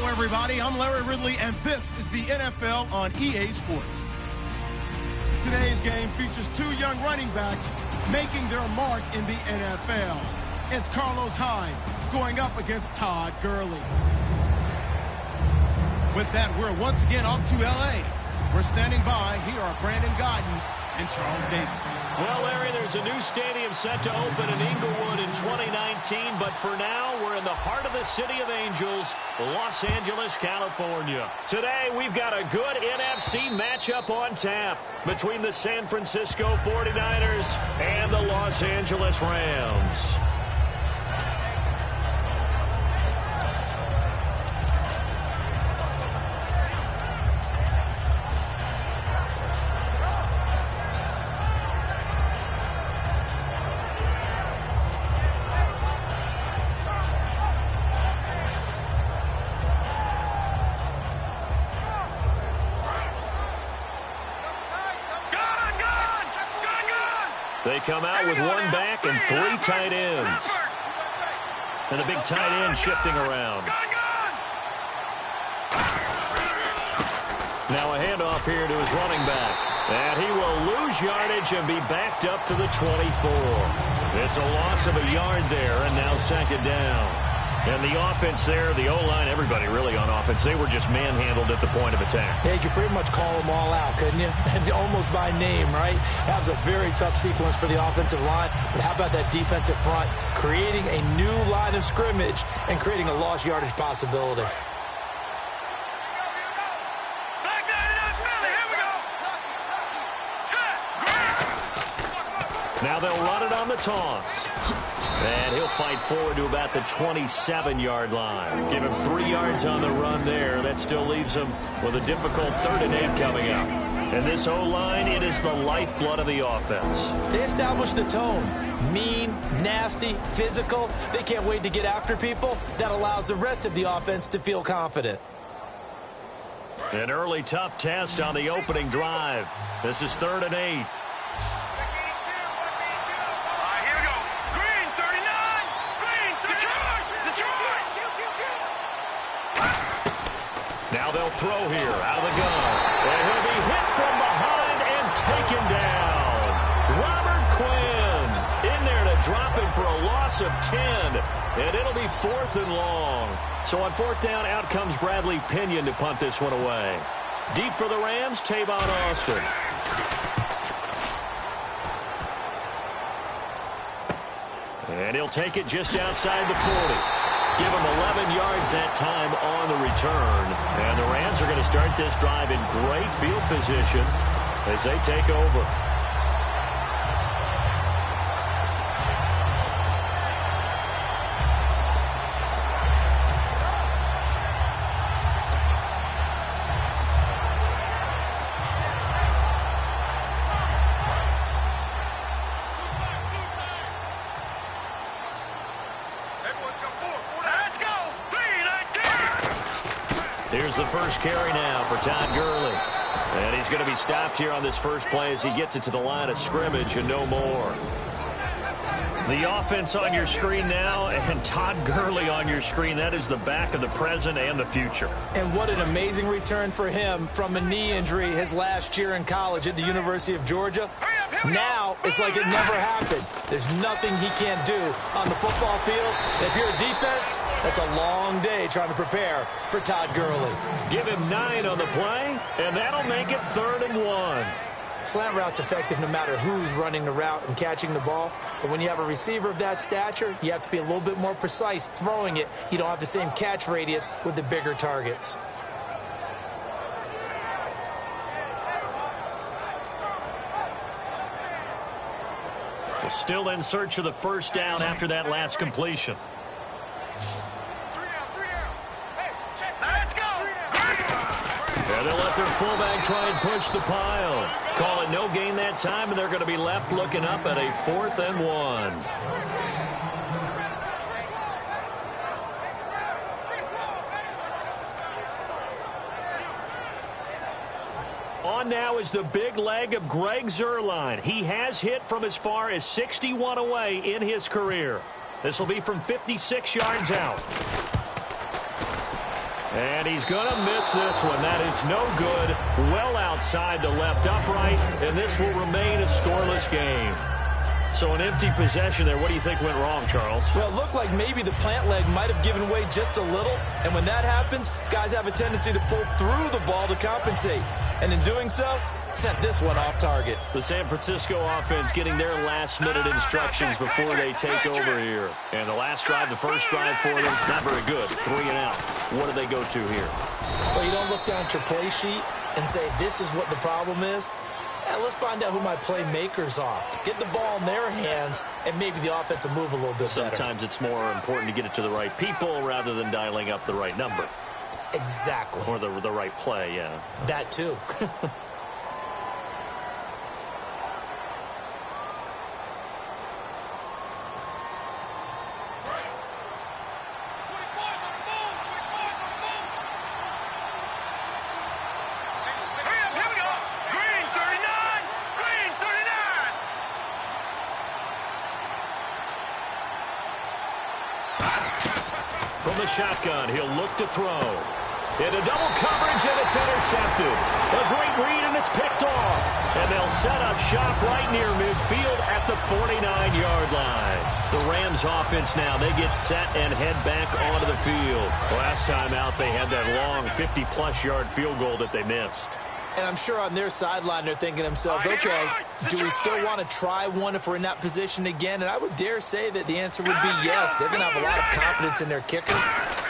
Everybody, I'm Larry Ridley, and this is the NFL on EA Sports. Today's game features two young running backs making their mark in the NFL. It's Carlos Hyde going up against Todd Gurley. With that, we're once again off to L.A. We're standing by. Here are Brandon Gaudin and Charles Davis. Well, Larry, there's a new stadium set to open in Inglewood in 2019, but for now, we're in the heart of the City of Angels, Los Angeles, California. Today, we've got a good NFC matchup on tap between the San Francisco 49ers and the Los Angeles Rams. They come out with one back and three tight ends. And a big tight end shifting around. Now a handoff here to his running back. And he will lose yardage and be backed up to the 24. It's a loss of a yard there, and now second down. And the offense there, the O-line, everybody really on offense, they were just manhandled at the point of attack. Yeah, you could pretty much call them all out, couldn't you? Almost by name, right? That was a very tough sequence for the offensive line. But how about that defensive front creating a new line of scrimmage and creating a lost yardage possibility? Now they'll run it on the toss. And he'll fight forward to about the 27-yard line. Give him 3 yards on the run there. That still leaves him with a difficult 3rd and 8 coming up. And this O-line, it is the lifeblood of the offense. They established the tone. Mean, nasty, physical. They can't wait to get after people. That allows the rest of the offense to feel confident. An early tough test on the opening drive. This is 3rd and 8. Now they'll throw here out of the gun. And he'll be hit from behind and taken down. Robert Quinn in there to drop him for a loss of 10. And it'll be 4th and long. So on 4th down, out comes Bradley Pinion to punt this one away. Deep for the Rams, Tavon Austin. And he'll take it just outside the 40. Give him 11 yards that time on the return. And the Rams are going to start this drive in great field position as they take over. Here's the first carry now for Todd Gurley. And he's going to be stopped here on this first play as he gets it to the line of scrimmage and no more. The offense on your screen now and Todd Gurley on your screen. That is the back of the present and the future. And what an amazing return for him from a knee injury his last year in college at the University of Georgia. Now it's like it never happened. There's nothing he can't do on the football field. And if you're a defense, that's a long day trying to prepare for Todd Gurley. Give him 9 on the play, and that'll make it 3rd and 1. Slant route's effective no matter who's running the route and catching the ball. But when you have a receiver of that stature, you have to be a little bit more precise throwing it. You don't have the same catch radius with the bigger targets. We're still in search of the first down after that last completion. And they'll let their fullback try and push the pile. Call it no gain that time, and they're going to be left looking up at a 4th and 1. On now is the big leg of Greg Zuerlein. He has hit from as far as 61 away in his career. This will be from 56 yards out. And he's going to miss this one. That is no good. Well outside the left upright, and this will remain a scoreless game. So an empty possession there. What do you think went wrong, Charles? Well, it looked like maybe the plant leg might have given way just a little. And when that happens, guys have a tendency to pull through the ball to compensate. And in doing so, sent this one off target. The San Francisco offense getting their last-minute instructions before they take over here. And the last drive, the first drive for them, not very good. 3 and out. What do they go to here? Well, you don't look down at your play sheet and say, this is what the problem is. Let's find out who my playmakers are. Get the ball in their hands, and maybe the offense will move a little bit better. Sometimes it's more important to get it to the right people rather than dialing up the right number. Exactly. Or the right play, yeah. That too. From the shotgun, he'll look to throw. Into double coverage, and it's intercepted. A great read, and it's picked off. And they'll set up shop right near midfield at the 49-yard line. The Rams offense now, they get set and head back onto the field. Last time out, they had that long 50-plus yard field goal that they missed. And I'm sure on their sideline they're thinking to themselves, okay, do we still want to try one if we're in that position again? And I would dare say that the answer would be yes. They're going to have a lot of confidence in their kicker.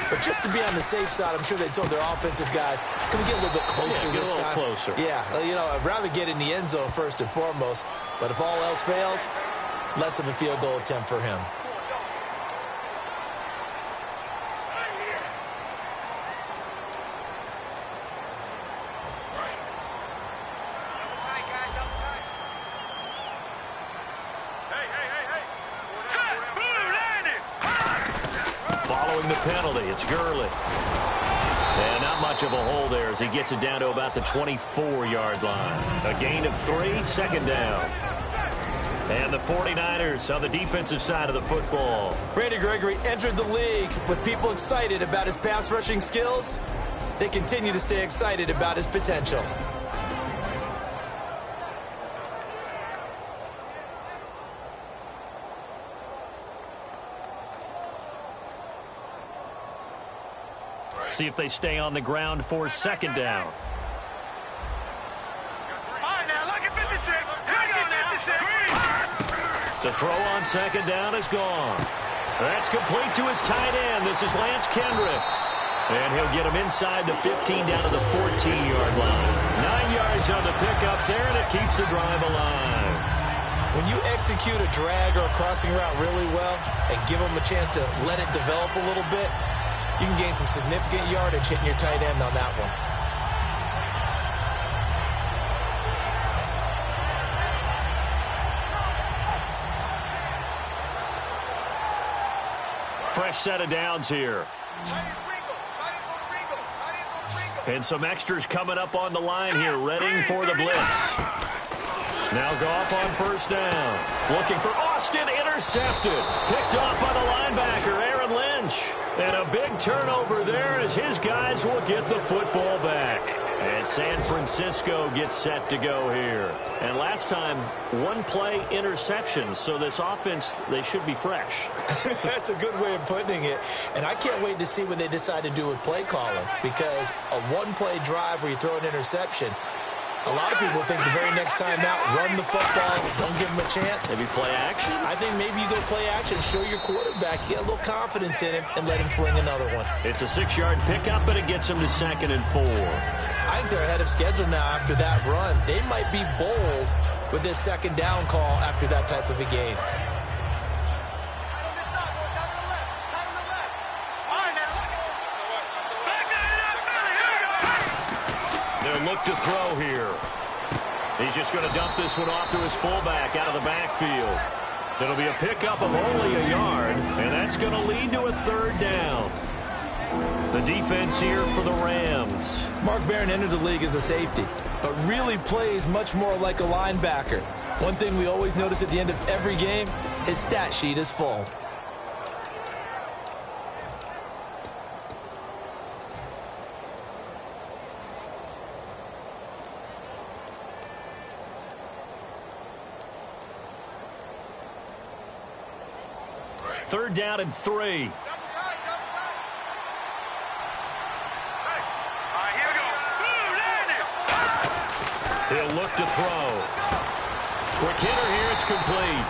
But just to be on the safe side, I'm sure they told their offensive guys, can we get a little bit closer this time? Closer. Yeah, you know, I'd rather get in the end zone first and foremost. But if all else fails, less of a field goal attempt for him. The penalty, it's Gurley. And not much of a hole there as he gets it down to about the 24-yard line. A gain of 3, 2nd down. And the 49ers on the defensive side of the football. Randy Gregory entered the league with people excited about his pass rushing skills. They continue to stay excited about his potential. See if they stay on the ground for 2nd down. To throw on 2nd down is gone. That's complete to his tight end. This is Lance Kendricks. And he'll get him inside the 15 down to the 14-yard line. 9 yards on the pickup there, and it keeps the drive alive. When you execute a drag or a crossing route really well and give them a chance to let it develop a little bit, you can gain some significant yardage hitting your tight end on that one. Fresh set of downs here. And some extras coming up on the line here, readying for the blitz. Now Goff on 1st down. Looking for Austin, intercepted. Picked off by the linebacker, Aaron Lynch. And a big turnover there as his guys will get the football back. And San Francisco gets set to go here. And last time, one-play interceptions. So this offense, they should be fresh. That's a good way of putting it. And I can't wait to see what they decide to do with play calling. Because a one-play drive where you throw an interception, a lot of people think the very next time out, run the football, don't give them a chance. Maybe play action? I think maybe you go play action, show your quarterback, get a little confidence in him, and let him fling another one. It's a 6-yard pickup, but it gets him to 2nd and 4. I think they're ahead of schedule now after that run. They might be bold with this 2nd down call after that type of a game. They'll look to throw here. He's just going to dump this one off to his fullback out of the backfield. It'll be a pickup of only a yard, and that's going to lead to a 3rd down. The defense here for the Rams. Mark Barron entered the league as a safety, but really plays much more like a linebacker. One thing we always notice at the end of every game, his stat sheet is full. Third down and 3. He'll look to throw. Quick hitter here, it's complete.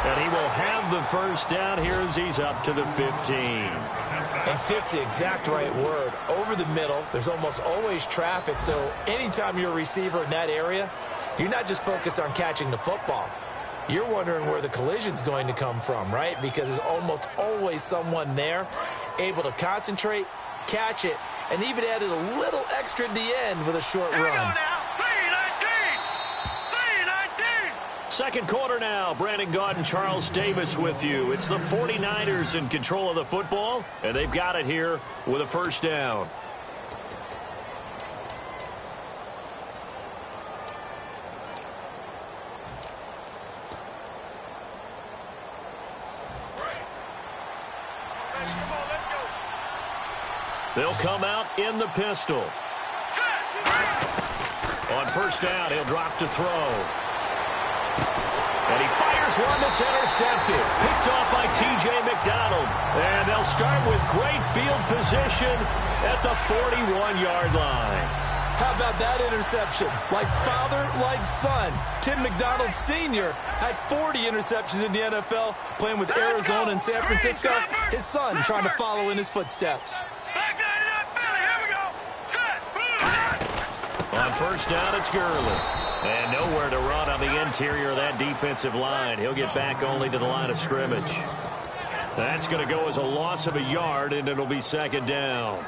And he will have the first down here as he's up to the 15. And fit's the exact right word. Over the middle, there's almost always traffic, so anytime you're a receiver in that area, you're not just focused on catching the football. You're wondering where the collision's going to come from, right? Because there's almost always someone there able to concentrate, catch it, and even added a little extra at the end with a short run. Second quarter now. Brandon Gaudin, Charles Davis with you. It's the 49ers in control of the football, and they've got it here with a first down. They'll come out in the pistol. On first down, he'll drop to throw. And he fires one that's intercepted. Picked off by T.J. McDonald. And they'll start with great field position at the 41-yard line. How about that interception? Like father, like son. Tim McDonald Sr. had 40 interceptions in the NFL, playing with Arizona and San Francisco. His son trying to follow in his footsteps. On first down, it's Gurley. And nowhere to run on the interior of that defensive line. He'll get back only to the line of scrimmage. That's going to go as a loss of a yard, and it'll be second down.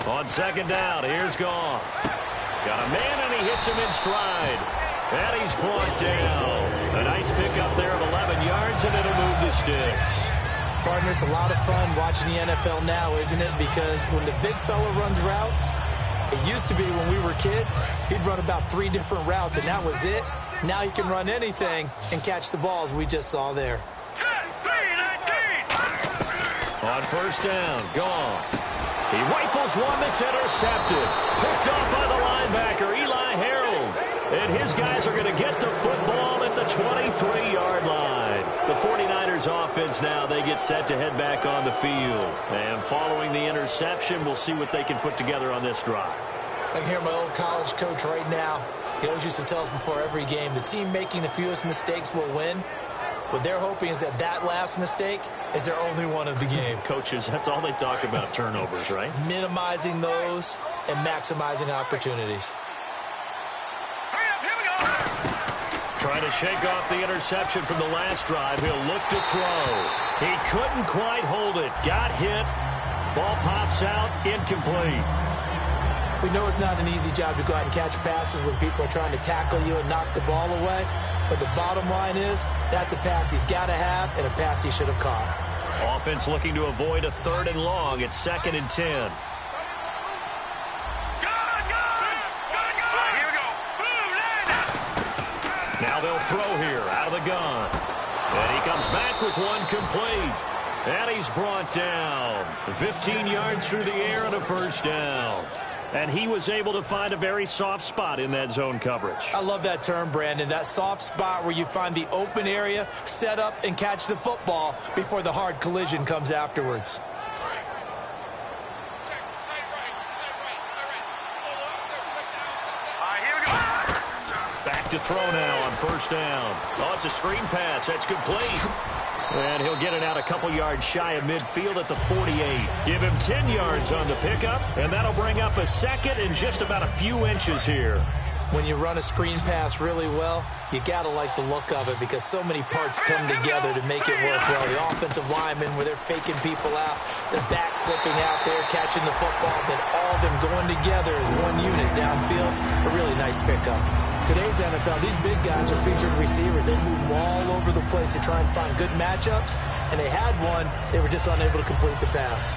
On second down, here's Goff. Got a man, and he hits him in stride. And he's brought down. A nice pickup there of 11 yards, and it'll move the sticks. Partner, it's a lot of fun watching the NFL now, isn't it? Because when the big fella runs routes, it used to be when we were kids, he'd run about 3 different routes, and that was it. Now he can run anything and catch the balls we just saw there. On first down, Goff. He rifles one that's intercepted. Picked off by the linebacker, Eli Harold. And his guys are going to get the football at the 23-yard line. The 49ers offense now, they get set to head back on the field. And following the interception, we'll see what they can put together on this drive. I can hear my old college coach right now. He always used to tell us before every game, the team making the fewest mistakes will win. What they're hoping is that that last mistake is their only one of the game. Coaches, that's all they talk about, turnovers, right? Minimizing those and maximizing opportunities. Trying to shake off the interception from the last drive. He'll look to throw. He couldn't quite hold it. Got hit. Ball pops out. Incomplete. We know it's not an easy job to go out and catch passes when people are trying to tackle you and knock the ball away. But the bottom line is, that's a pass he's got to have and a pass he should have caught. Offense looking to avoid a 3rd and long. It's 2nd and 10. Now they'll throw here out of the gun. And he comes back with one complete. And he's brought down. 15 yards through the air and a 1st down. And he was able to find a very soft spot in that zone coverage. I love that term, Brandon. That soft spot where you find the open area, set up, and catch the football before the hard collision comes afterwards. Back to throw now on 1st down. Oh, it's a screen pass. That's complete. And he'll get it out a couple yards shy of midfield at the 48. Give him 10 yards on the pickup, and that'll bring up a 2nd and just about a few inches here. When you run a screen pass really well, you got to like the look of it because so many parts come together to make it work well. The offensive linemen, where they're faking people out, the back slipping out there, catching the football, then all of them going together as one unit downfield. A really nice pickup. Today's NFL, these big guys are featured receivers. They move all over the place to try and find good matchups, and they had one. They were just unable to complete the pass.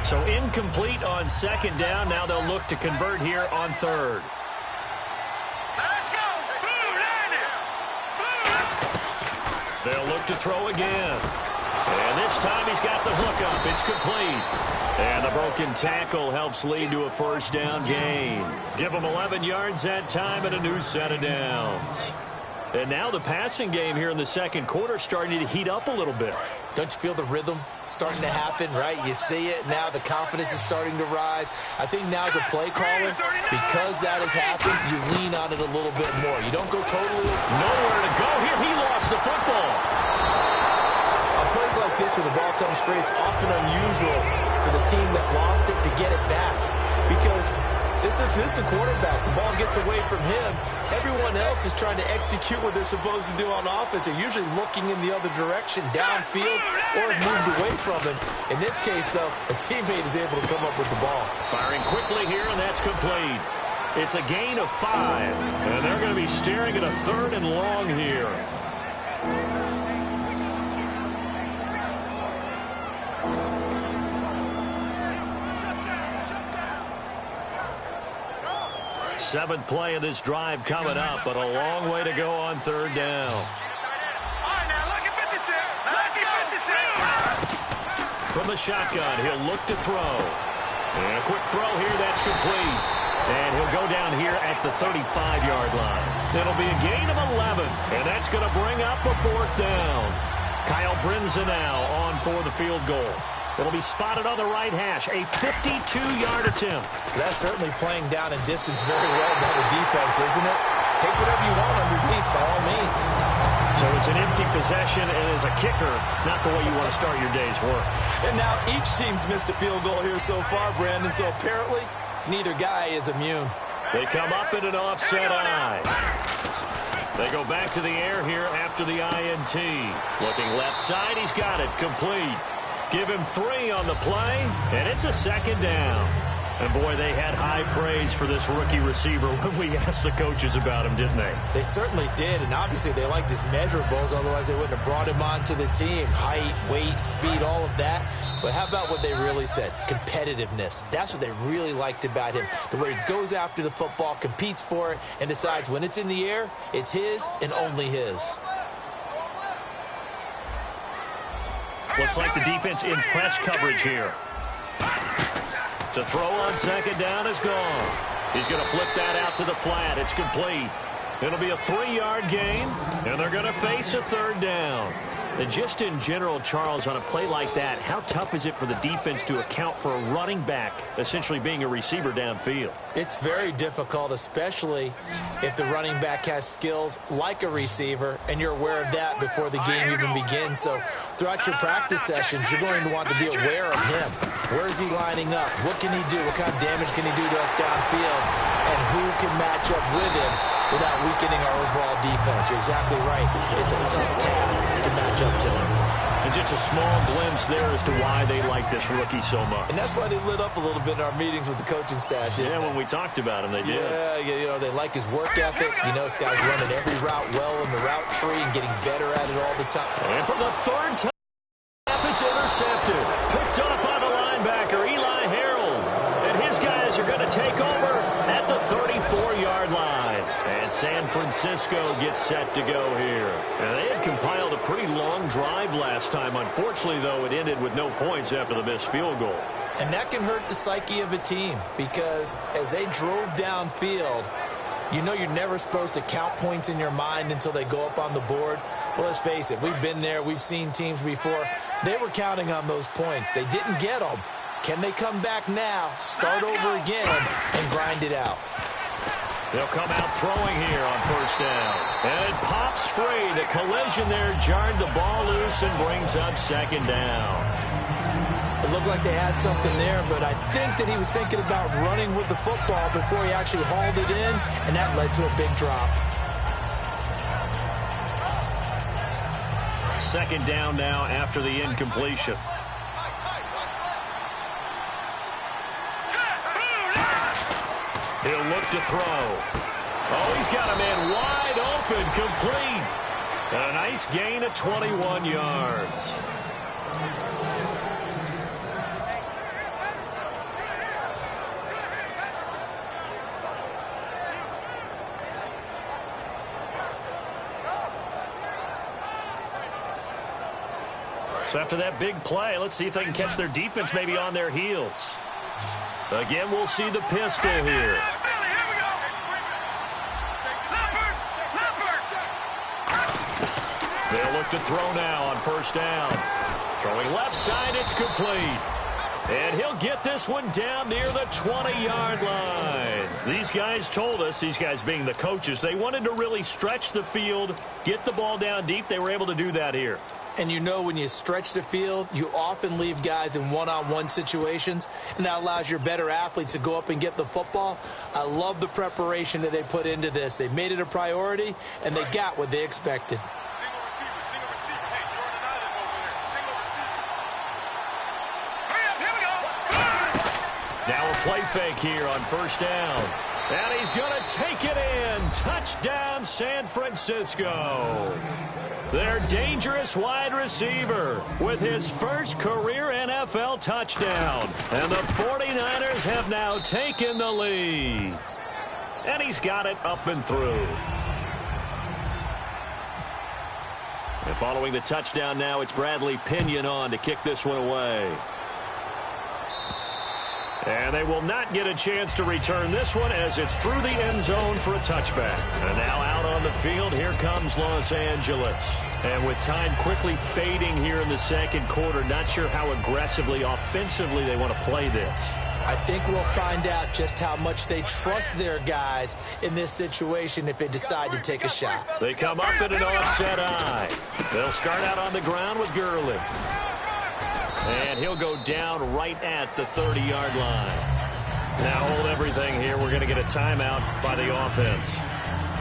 So incomplete on 2nd down. Now they'll look to convert here on 3rd. They'll look to throw again. And this time he's got the hook up. It's complete. And the broken tackle helps lead to a 1st down gain. Give him 11 yards that time and a new set of downs. And now the passing game here in the 2nd quarter starting to heat up a little bit. Don't you feel the rhythm starting to happen, right? You see it now. The confidence is starting to rise. I think now as a play caller, because that has happened, you lean on it a little bit more. You don't go totally... Nowhere to go here. He lost the football. On plays like this, when the ball comes free, it's often unusual for the team that lost it to get it back. Because this is the quarterback. The ball gets away from him. Everyone else is trying to execute what they're supposed to do on offense. They're usually looking in the other direction, downfield, or moved away from him. In this case, though, a teammate is able to come up with the ball. Firing quickly here, and that's complete. It's a gain of 5, and they're going to be staring at a 3rd and long here. Seventh play of this drive coming up, but a long way to go on 3rd down. From the shotgun, he'll look to throw. And a quick throw here, that's complete. And he'll go down here at the 35-yard line. It'll be a gain of 11, and that's going to bring up a 4th down. Kyle Brinza now on for the field goal. It'll be spotted on the right hash, a 52-yard attempt. That's certainly playing down in distance very well by the defense, isn't it? Take whatever you want underneath, by all means. So it's an empty possession, and as a kicker, not the way you want to start your day's work. And now each team's missed a field goal here so far, Brandon, so apparently neither guy is immune. They come up in an offset eye. They go back to the air here after the INT. Looking left side, he's got it, complete. Give him 3 on the play, and it's a 2nd down. And, boy, they had high praise for this rookie receiver when we asked the coaches about him, didn't they? They certainly did, and obviously they liked his measurables, otherwise they wouldn't have brought him onto the team. Height, weight, speed, all of that. But how about what they really said? Competitiveness. That's what they really liked about him. The way he goes after the football, competes for it, and decides when it's in the air, it's his and only his. Looks like the defense in press coverage here. To throw on 2nd down is gone. He's going to flip that out to the flat. It's complete. It'll be a 3-yard gain, and they're going to face a 3rd down. And just in general, Charles, on a play like that, how tough is it for the defense to account for a running back essentially being a receiver downfield? It's very difficult, especially if the running back has skills like a receiver, and you're aware of that before the game even begins. So throughout your practice sessions, you're going to want to be aware of him. Where is he lining up? What can he do? What kind of damage can he do to us downfield? And who can match up with him without weakening our overall defense? You're exactly right. It's a tough task to match up to him. And just a small glimpse there as to why they like this rookie so much. And that's why they lit up a little bit in our meetings with the coaching staff. Yeah, when we talked about him, they did. Yeah, they like his work ethic. This guy's running every route well in the route tree and getting better at it all the time. And for the third time, it's intercepted. Picked up by the linebacker, Eli Harold. And his guys are going to take over at the 34-yard line. And San Francisco gets set to go here. And they had compiled a pretty long drive last time. Unfortunately, though, it ended with no points after the missed field goal. And that can hurt the psyche of a team because as they drove downfield, you're never supposed to count points in your mind until they go up on the board. But let's face it, we've been there. We've seen teams before. They were counting on those points. They didn't get them. Can they come back now, start over again, and grind it out? They'll come out throwing here on first down. And it pops free. The collision there jarred the ball loose and brings up second down. It looked like they had something there, but I think that he was thinking about running with the football before he actually hauled it in, and that led to a big drop. Second down now after the incompletion. He'll look to throw. Oh, he's got a man wide open, complete. And a nice gain of 21 yards. So after that big play, let's see if they can catch their defense maybe on their heels. Again, we'll see the pistol here. They'll look to throw now on first down. Throwing left side, it's complete. And he'll get this one down near the 20-yard line. These guys told us, these guys being the coaches, they wanted to really stretch the field, get the ball down deep. They were able to do that here. And when you stretch the field, you often leave guys in one-on-one situations, and that allows your better athletes to go up and get the football. I love the preparation that they put into this. They made it a priority, and they got what they expected. Single receiver. Hey, you're on an island over there. Single receiver. Hurry up, here we go. Now a play fake here on first down. And he's going to take it in. Touchdown, San Francisco. Their dangerous wide receiver with his first career NFL touchdown. And the 49ers have now taken the lead. And he's got it up and through. And following the touchdown now, it's Bradley Pinion on to kick this one away. And they will not get a chance to return this one as it's through the end zone for a touchback. And now out on the field, here comes Los Angeles. And with time quickly fading here in the second quarter, not sure how aggressively, offensively they want to play this. I think we'll find out just how much they trust their guys in this situation if they decide to take a shot. They come up in an offset eye. They'll start out on the ground with Gurley. And he'll go down right at the 30-yard line. Now hold everything here. We're going to get a timeout by the offense.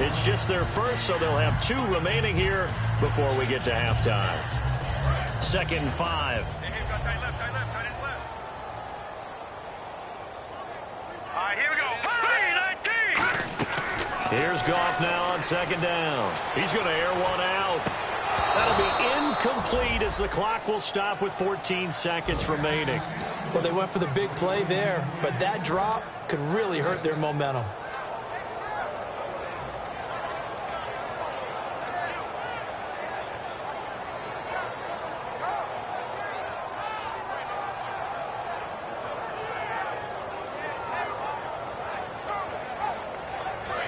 It's just their first, so they'll have 2 remaining here before we get to halftime. 2nd and 5. All right, here we go. 3-19. Here's Goff now on 2nd down. He's going to air one out. That'll be incomplete as the clock will stop with 14 seconds remaining. Well, they went for the big play there, but that drop could really hurt their momentum.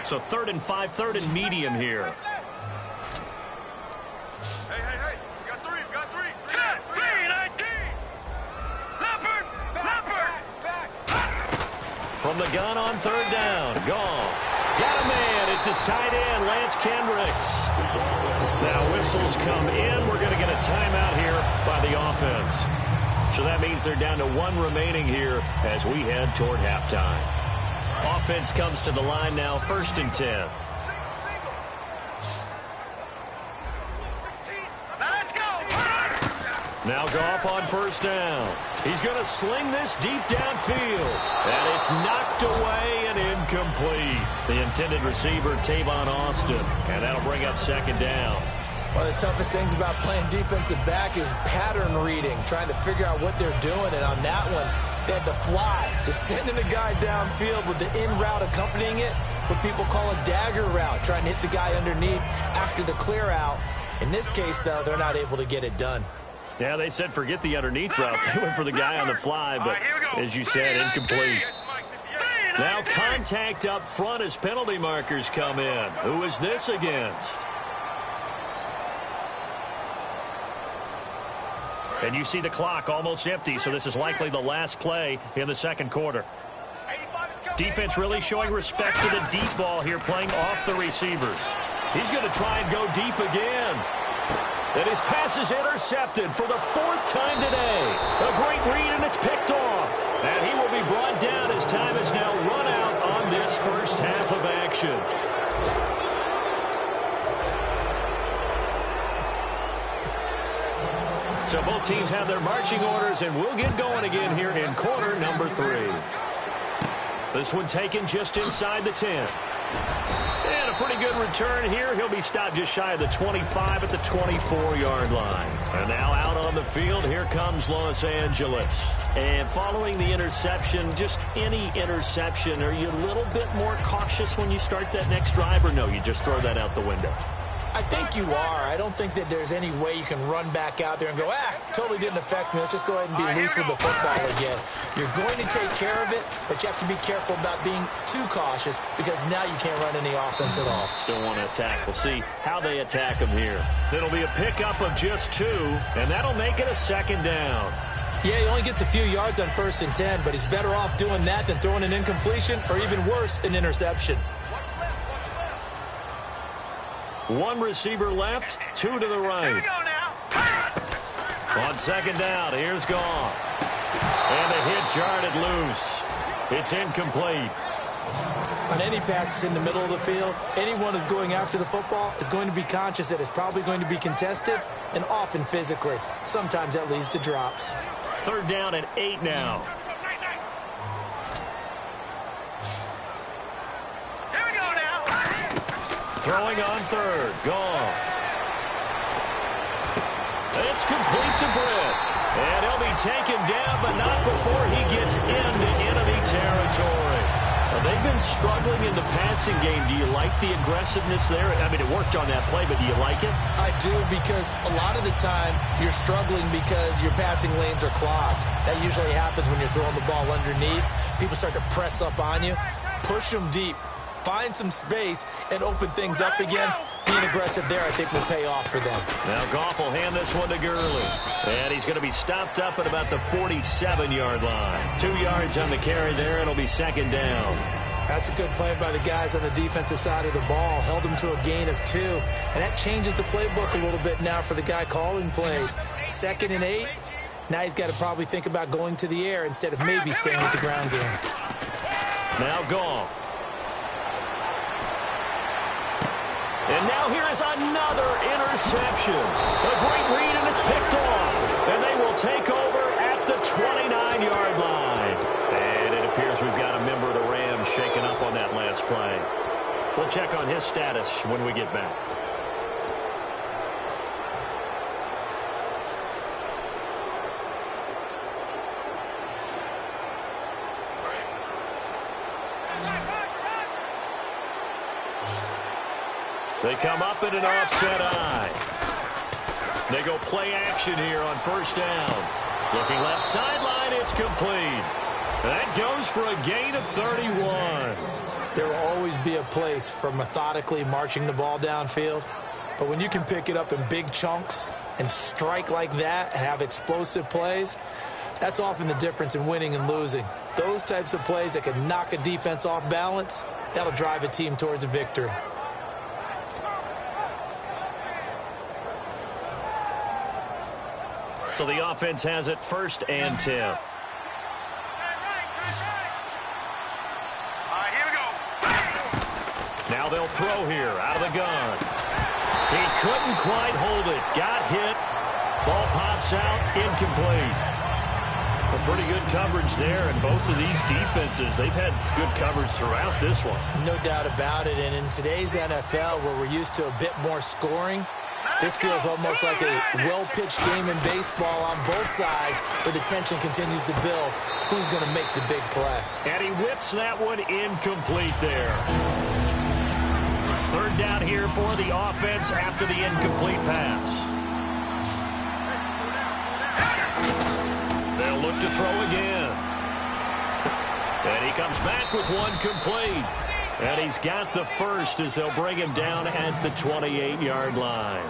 So 3rd and 5, 3rd and medium here. Hey. We got three. 3-19. Leopard. From the gun on 3rd down. Goff. Got a man. It's a side end, Lance Kendricks. Now whistles come in. We're going to get a timeout here by the offense. So that means they're down to 1 remaining here as we head toward halftime. Offense comes to the line now, 1st and 10. Let's go. Now Goff on first down. He's going to sling this deep downfield. And it's knocked away and incomplete. The intended receiver, Tavon Austin. And that'll bring up second down. One of the toughest things about playing defensive back is pattern reading, trying to figure out what they're doing. And on that one, they had to fly, just sending a guy downfield with the in route accompanying it, what people call a dagger route, trying to hit the guy underneath after the clear out. In this case, though, they're not able to get it done. Yeah, they said forget the underneath route. They went for the guy on the fly, but as you said, incomplete. Now contact up front as penalty markers come in. Who is this against? And you see the clock almost empty, so this is likely the last play in the second quarter. Defense really showing respect for the deep ball here, playing off the receivers. He's going to try and go deep again. And his pass is intercepted for the fourth time today. A great read, and it's picked off. And he will be brought down as time is now run out on this first half of action. So both teams have their marching orders, and we'll get going again here in quarter number 3. This one taken just inside the 10. And a pretty good return here. He'll be stopped just shy of the 25 at the 24-yard line. And now out on the field, here comes Los Angeles. And following the interception, just any interception, are you a little bit more cautious when you start that next drive, or no, you just throw that out the window? I think you are. I don't think that there's any way you can run back out there and go, totally didn't affect me. Let's just go ahead and be loose with the football again. You're going to take care of it, but you have to be careful about being too cautious because now you can't run any offense at all. Still want to attack. We'll see how they attack him here. It'll be a pickup of just 2, and that'll make it a second down. Yeah, he only gets a few yards on 1st and 10, but he's better off doing that than throwing an incompletion or even worse, an interception. 1 receiver left, 2 to the right. Here we go now. On second down, here's Goff. And the hit jarred it loose. It's incomplete. On any passes in the middle of the field, anyone who's going after the football is going to be conscious that it's probably going to be contested and often physically. Sometimes that leads to drops. 3rd down and 8 now. Throwing on 3rd. Goff. It's complete to Britt. And he'll be taken down, but not before he gets into enemy territory. They've been struggling in the passing game. Do you like the aggressiveness there? I mean, it worked on that play, but do you like it? I do, because a lot of the time you're struggling because your passing lanes are clogged. That usually happens when you're throwing the ball underneath. People start to press up on you. Push them deep. Find some space and open things up again. Being aggressive there, I think, will pay off for them. Now Goff will hand this one to Gurley. And he's going to be stopped up at about the 47-yard line. 2 yards on the carry there, and it'll be second down. That's a good play by the guys on the defensive side of the ball. Held them to a gain of 2. And that changes the playbook a little bit now for the guy calling plays. 2nd and 8. Now he's got to probably think about going to the air instead of maybe staying with the ground game. Now Goff. And now here is another interception. A great read, and it's picked off. And they will take over at the 29-yard line. And it appears we've got a member of the Rams shaken up on that last play. We'll check on his status when we get back. They come up in an offset eye. They go play action here on 1st down. Looking left sideline, it's complete. That goes for a gain of 31. There will always be a place for methodically marching the ball downfield. But when you can pick it up in big chunks and strike like that and have explosive plays, that's often the difference in winning and losing. Those types of plays that can knock a defense off balance, that'll drive a team towards a victory. So the offense has it 1st and 10. All right, here we go. Now they'll throw here out of the gun. He couldn't quite hold it. Got hit. Ball pops out, incomplete. A pretty good coverage there, and both of these defenses, they've had good coverage throughout this one. No doubt about it, and in today's NFL, where we're used to a bit more scoring, this feels almost like a well-pitched game in baseball on both sides, where the tension continues to build. Who's going to make the big play? And he whips that one incomplete there. Third down here for the offense after the incomplete pass. They'll look to throw again. And he comes back with one complete. And he's got the first as they'll bring him down at the 28-yard line.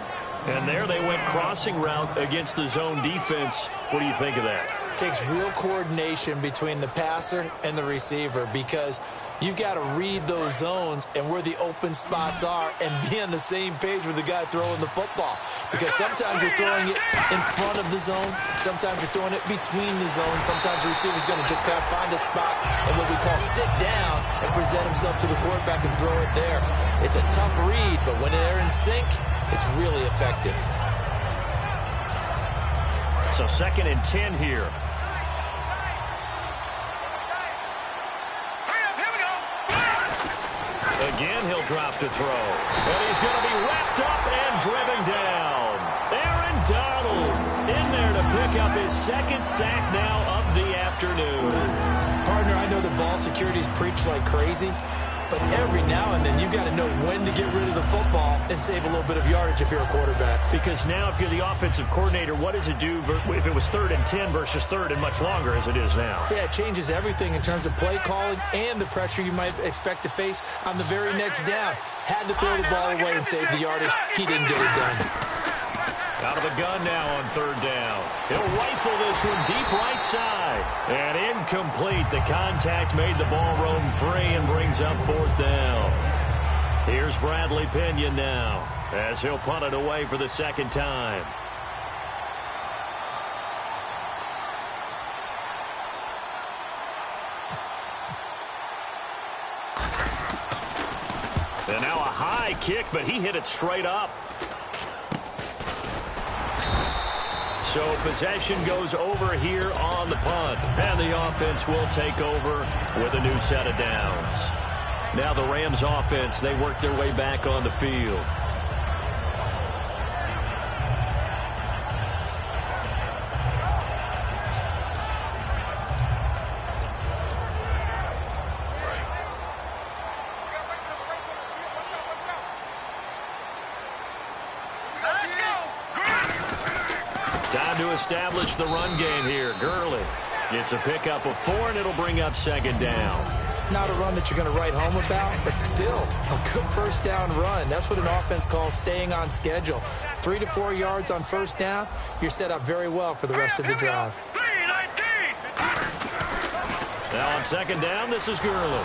And there they went crossing route against the zone defense. What do you think of that? Takes real coordination between the passer and the receiver, because you've got to read those zones and where the open spots are and be on the same page with the guy throwing the football. Because sometimes you're throwing it in front of the zone. Sometimes you're throwing it between the zones. Sometimes the receiver's going to just kind of find a spot and what we call sit down and present himself to the quarterback and throw it there. It's a tough read, but when they're in sync, it's really effective. So 2nd and 10 here. Again, he'll drop to throw. And he's going to be wrapped up and driven down. Aaron Donald in there to pick up his 2nd sack now of the afternoon. Partner, I know the ball security's preached like crazy, but every now and then you've got to know when to get rid of the football and save a little bit of yardage if you're a quarterback. Because now if you're the offensive coordinator, what does it do if it was 3rd and 10 versus 3rd and much longer as it is now? Yeah, it changes everything in terms of play calling and the pressure you might expect to face on the very next down. Had to throw the ball away and save the yardage. He didn't get it done. Out of the gun now on 3rd down. He'll rifle this one deep right side. And incomplete. The contact made the ball roam free and brings up 4th down. Here's Bradley Pinion now as he'll punt it away for the 2nd time. And now a high kick, but he hit it straight up. So possession goes over here on the punt. And the offense will take over with a new set of downs. Now the Rams offense, they work their way back on the field. Time to establish the run game here. Gurley gets a pickup of 4, and it'll bring up 2nd down. Not a run that you're going to write home about, but still a good 1st down run. That's what an offense calls staying on schedule. 3 to 4 yards on 1st down, you're set up very well for the rest of the drive. Now on 2nd down, this is Gurley.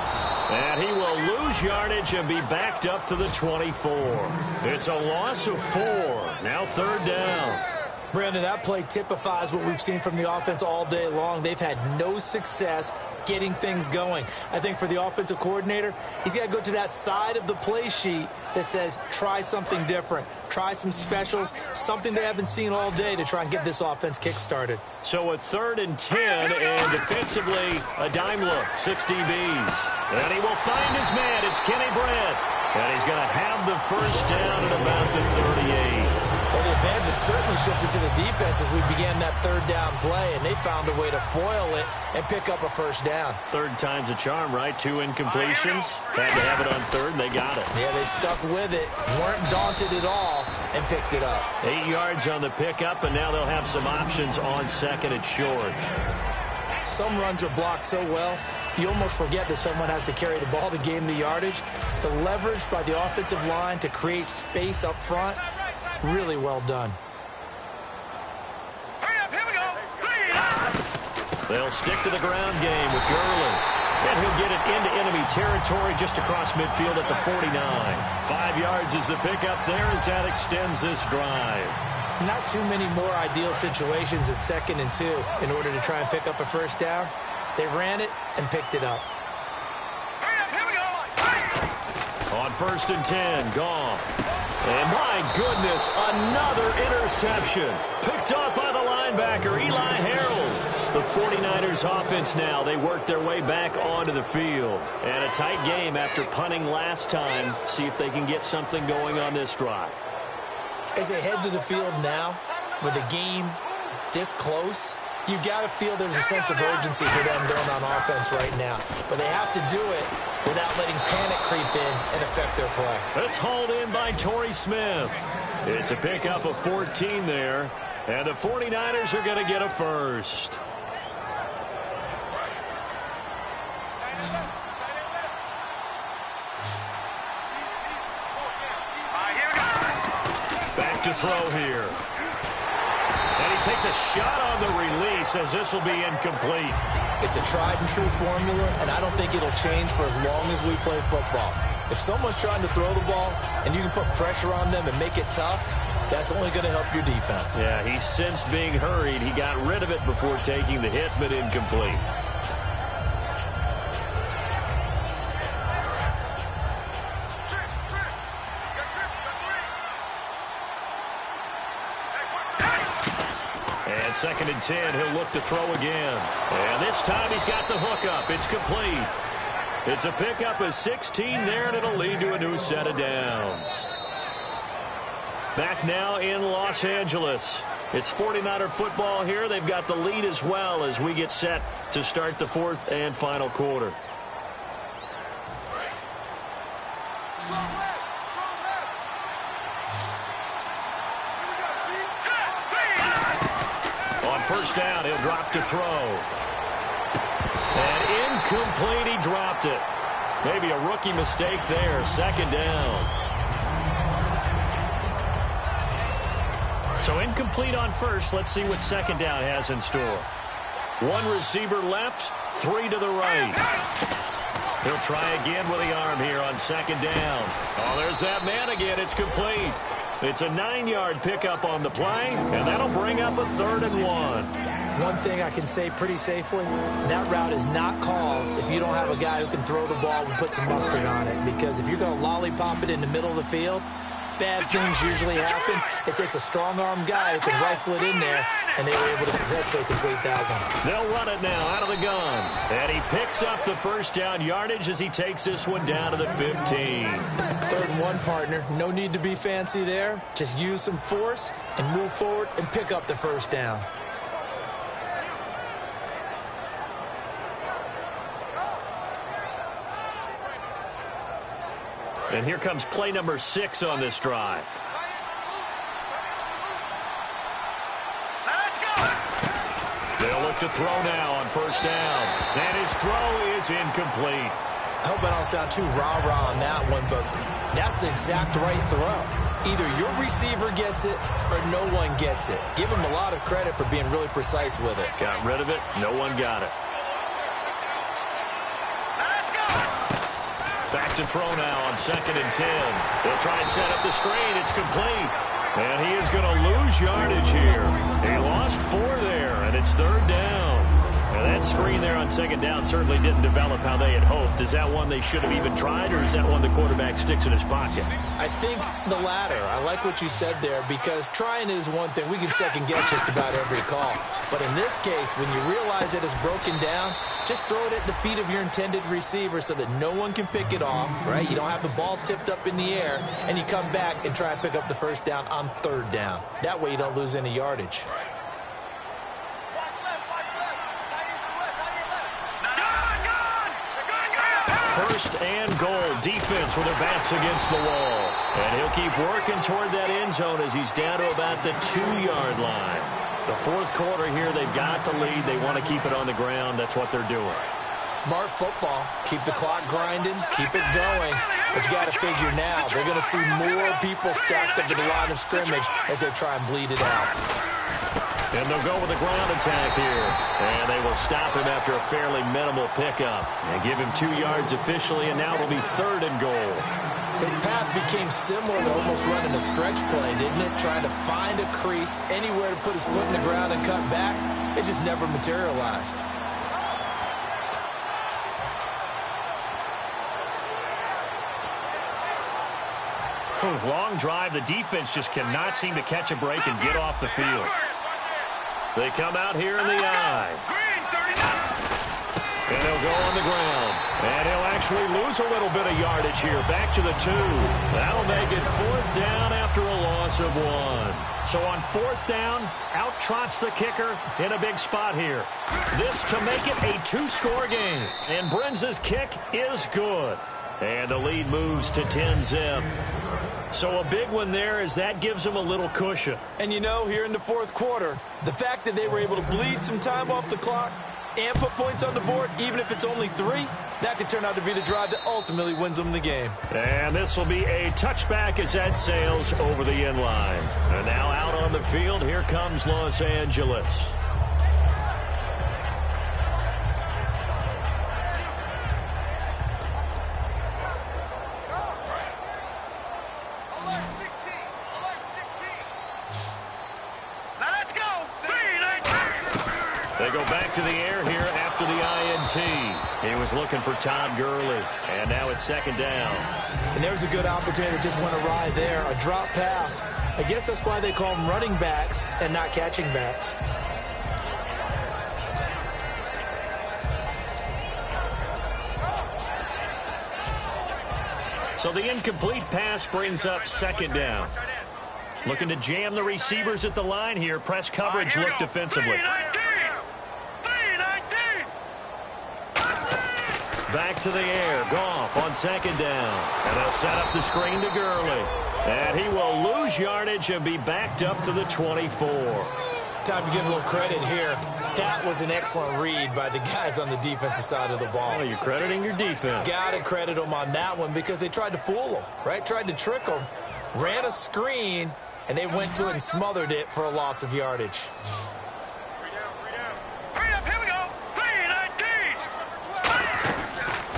And he will lose yardage and be backed up to the 24. It's a loss of 4. Now 3rd down. Brandon, that play typifies what we've seen from the offense all day long. They've had no success getting things going. I think for the offensive coordinator, he's got to go to that side of the play sheet that says try something different, try some specials, something they haven't seen all day to try and get this offense kick-started. So a 3rd and 10, and defensively a dime look, 6 DBs. And he will find his man. It's Kenny Brett. And he's going to have the 1st down at about the 38. Well, the advantage has certainly shifted to the defense as we began that 3rd down play, and they found a way to foil it and pick up a 1st down. 3rd time's a charm, right? 2 incompletions. Had to have it on 3rd, and they got it. Yeah, they stuck with it, weren't daunted at all, and picked it up. 8 yards on the pickup, and now they'll have some options on 2nd and short. Some runs are blocked so well, you almost forget that someone has to carry the ball to gain the yardage. The leverage by the offensive line to create space up front, really well done. They'll stick to the ground game with Gurley. And he'll get it into enemy territory just across midfield at the 49. 5 yards is the pickup there as that extends this drive. Not too many more ideal situations at 2nd and 2 in order to try and pick up a 1st down. They ran it and picked it up. On 1st and 10, Goff And my goodness, another interception. Picked off by the linebacker, Eli Harold. The 49ers offense now, they work their way back onto the field. And a tight game after punting last time. See if they can get something going on this drive. As they head to the field now, with the game this close, you've got to feel there's a sense of urgency for them going on offense right now. But they have to do it without letting panic creep in and affect their play. It's hauled in by Torrey Smith. It's a pickup of 14 there. And the 49ers are going to get a first. Back to throw here. And he takes a shot on the release as this will be incomplete. It's a tried-and-true formula, and I don't think it'll change for as long as we play football. If someone's trying to throw the ball and you can put pressure on them and make it tough, that's only going to help your defense. Yeah, he sensed being hurried. He got rid of it before taking the hit, but incomplete. And 2nd and 10, he'll look to throw again. And this time he's got the hookup. It's complete. It's a pickup of 16 there, and it'll lead to a new set of downs. Back now in Los Angeles. It's 49er football here. They've got the lead as well as we get set to start the 4th and final quarter. On first down, he'll drop to throw. And incomplete, he dropped it. Maybe a rookie mistake there. 2nd down. So incomplete on first. Let's see what 2nd down has in store. 1 receiver left, 3 to the right. He'll try again with the arm here on 2nd down. Oh, there's that man again. It's complete. It's a 9-yard pickup on the play, and that'll bring up a 3rd and 1. One thing I can say pretty safely, that route is not called if you don't have a guy who can throw the ball and put some mustard on it. Because if you're going to lollipop it in the middle of the field, bad things usually happen. It takes a strong-arm guy who can rifle it in there, and they were able to successfully complete that one. They'll run it now out of the gun. And he picks up the first down yardage as he takes this one down to the 15. 3rd and 1, partner. No need to be fancy there. Just use some force and move forward and pick up the first down. And here comes play number 6 on this drive. They'll look to throw now on first down. And his throw is incomplete. I hope I don't sound too rah-rah on that one, but that's the exact right throw. Either your receiver gets it or no one gets it. Give him a lot of credit for being really precise with it. Got rid of it. No one got it. Back to throw now on 2nd and 10. They'll try and set up the screen. It's complete. And he is going to lose yardage here. He lost 4 there, and it's 3rd down. And that screen there on 2nd down certainly didn't develop how they had hoped. Is that one they should have even tried, or is that one the quarterback sticks in his pocket? I think the latter. I like what you said there, because trying is one thing. We can second-guess just about every call. But in this case, when you realize that it's broken down, just throw it at the feet of your intended receiver so that no one can pick it off, right? You don't have the ball tipped up in the air, and you come back and try and pick up the first down on 3rd down. That way you don't lose any yardage. First and goal. Defense with their backs against the wall. And he'll keep working toward that end zone as he's down to about the 2-yard line. The 4th quarter here, they've got the lead. They want to keep it on the ground. That's what they're doing. Smart football. Keep the clock grinding. Keep it going. But you got to figure now, they're going to see more people stacked up at the line of scrimmage as they try and bleed it out. And they'll go with a ground attack here. And they will stop him after a fairly minimal pickup. And give him 2 yards officially, and now it'll be 3rd and goal. His path became similar to almost running a stretch play, didn't it? Trying to find a crease, anywhere to put his foot in the ground and cut back. It just never materialized. Long drive. The defense just cannot seem to catch a break and get off the field. They come out here in the eye. And he'll go on the ground. And he'll actually lose a little bit of yardage here. Back to the 2. That'll make it 4th down after a loss of 1. So on 4th down, out trots the kicker in a big spot here. This to make it a 2-score game. And Brenz's kick is good. And the lead moves to 10-zip. So a big one there as that gives them a little cushion. And you know, here in the 4th quarter, the fact that they were able to bleed some time off the clock and put points on the board, even if it's only 3, that could turn out to be the drive that ultimately wins them the game. And this will be a touchback as that sails over the end line. And now out on the field, here comes Los Angeles. They go back to the air here after the INT. He was looking for Todd Gurley, and now it's 2nd down. And there's a good opportunity that just went awry there, a drop pass. I guess that's why they call them running backs and not catching backs. So the incomplete pass brings up 2nd down. Looking to jam the receivers at the line here. Press coverage look defensively. Back to the air. Goff on 2nd down. And they'll set up the screen to Gurley. And he will lose yardage and be backed up to the 24. Time to give a little credit here. That was an excellent read by the guys on the defensive side of the ball. Well, you're crediting your defense. Got to credit them on that one because they tried to fool them, right? Tried to trick them. Ran a screen, and they went to it and smothered it for a loss of yardage.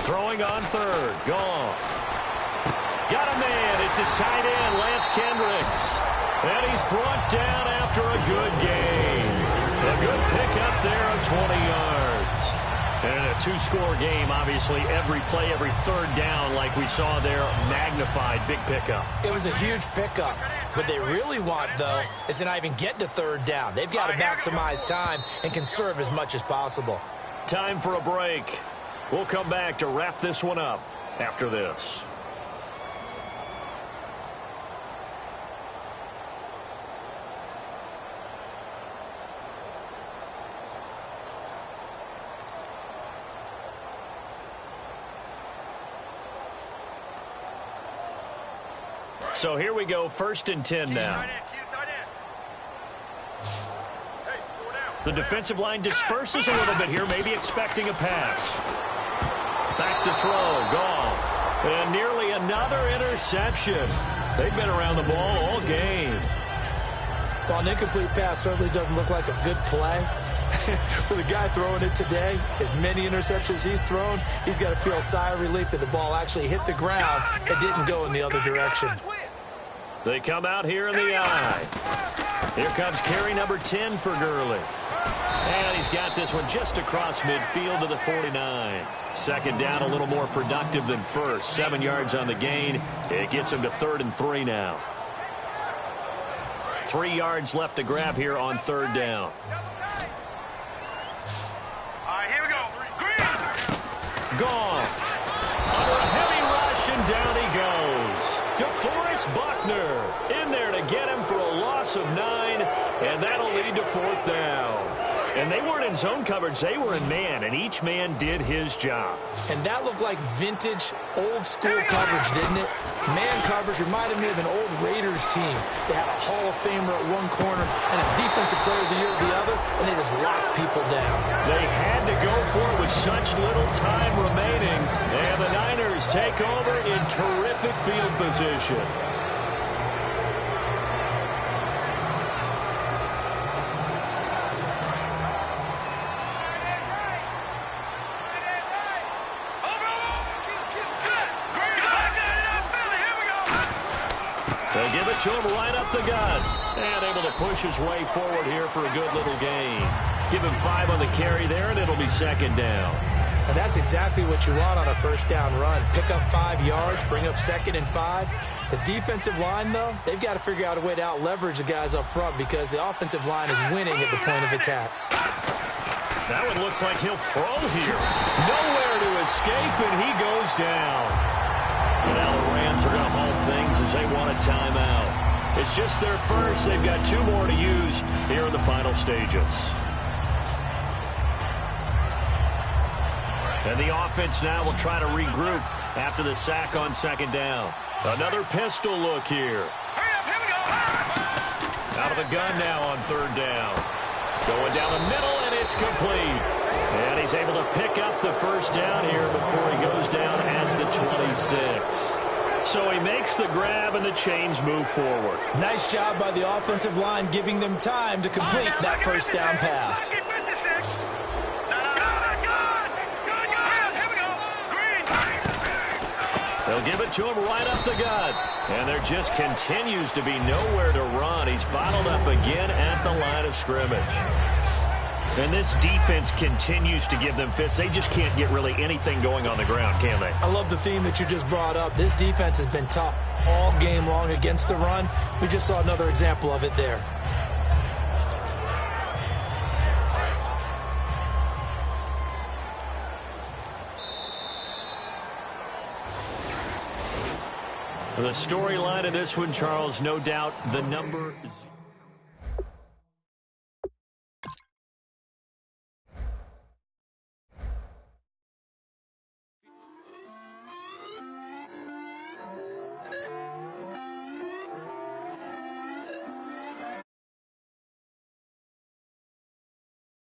Throwing on 3rd. Goff. Got a man. It's his tight end, Lance Kendricks. And he's brought down after a good game. A good pickup there of 20 yards. And in a 2-score game, obviously, every play, every 3rd down, like we saw there, magnified. Big pickup. It was a huge pickup. What they really want, though, is to not even get to 3rd down. They've got to maximize time and conserve as much as possible. Time for a break. We'll come back to wrap this one up after this. So here we go, 1st and 10 now. The defensive line disperses a little bit here, maybe expecting a pass. Back to throw, Goff. And nearly another interception. They've been around the ball all game. Well, an incomplete pass certainly doesn't look like a good play. For the guy throwing it today, as many interceptions he's thrown, he's got to feel a sigh of relief that the ball actually hit the ground and didn't go in the other direction. They come out here in the eye. Here comes carry number 10 for Gurley. And he's got this one just across midfield to the 49. 2nd down, a little more productive than 1st. 7 yards on the gain. It gets him to 3rd and 3 now. 3 yards left to grab here on 3rd down. Here we go. Goff. Under a heavy rush, and down he goes. DeForest Buckner in there to get him for a loss of 9, and that'll lead to 4th down. And they weren't in zone coverage. They were in man, and each man did his job. And that looked like vintage, old-school coverage, didn't it? Man coverage reminded me of an old Raiders team. They had a Hall of Famer at one corner and a Defensive Player of the Year at the other, and they just locked people down. They had to go for it with such little time remaining, and the Niners take over in terrific field position. They give it to him right up the gut. And able to push his way forward here for a good little gain. Give him 5 on the carry there, and it'll be 2nd down. And that's exactly what you want on a first down run. Pick up 5 yards, bring up 2nd and 5. The defensive line, though, they've got to figure out a way to out-leverage the guys up front because the offensive line is winning at the point of attack. That one looks like he'll throw here. Nowhere to escape, and he goes down. And now the Rams are going to hold things as they want a timeout. It's just their first. They've got 2 more to use here in the final stages. And the offense now will try to regroup after the sack on 2nd down. Another pistol look here. Out of the gun now on 3rd down. Going down the middle, and it's complete. And he's able to pick up the first down here before he goes down at the 26. So he makes the grab, and the chains move forward. Nice job by the offensive line giving them time to complete that first down pass. They'll give it to him right up the gut. And there just continues to be nowhere to run. He's bottled up again at the line of scrimmage. And this defense continues to give them fits. They just can't get really anything going on the ground, can they? I love the theme that you just brought up. This defense has been tough all game long against the run. We just saw another example of it there. The storyline of this one, Charles, no doubt the number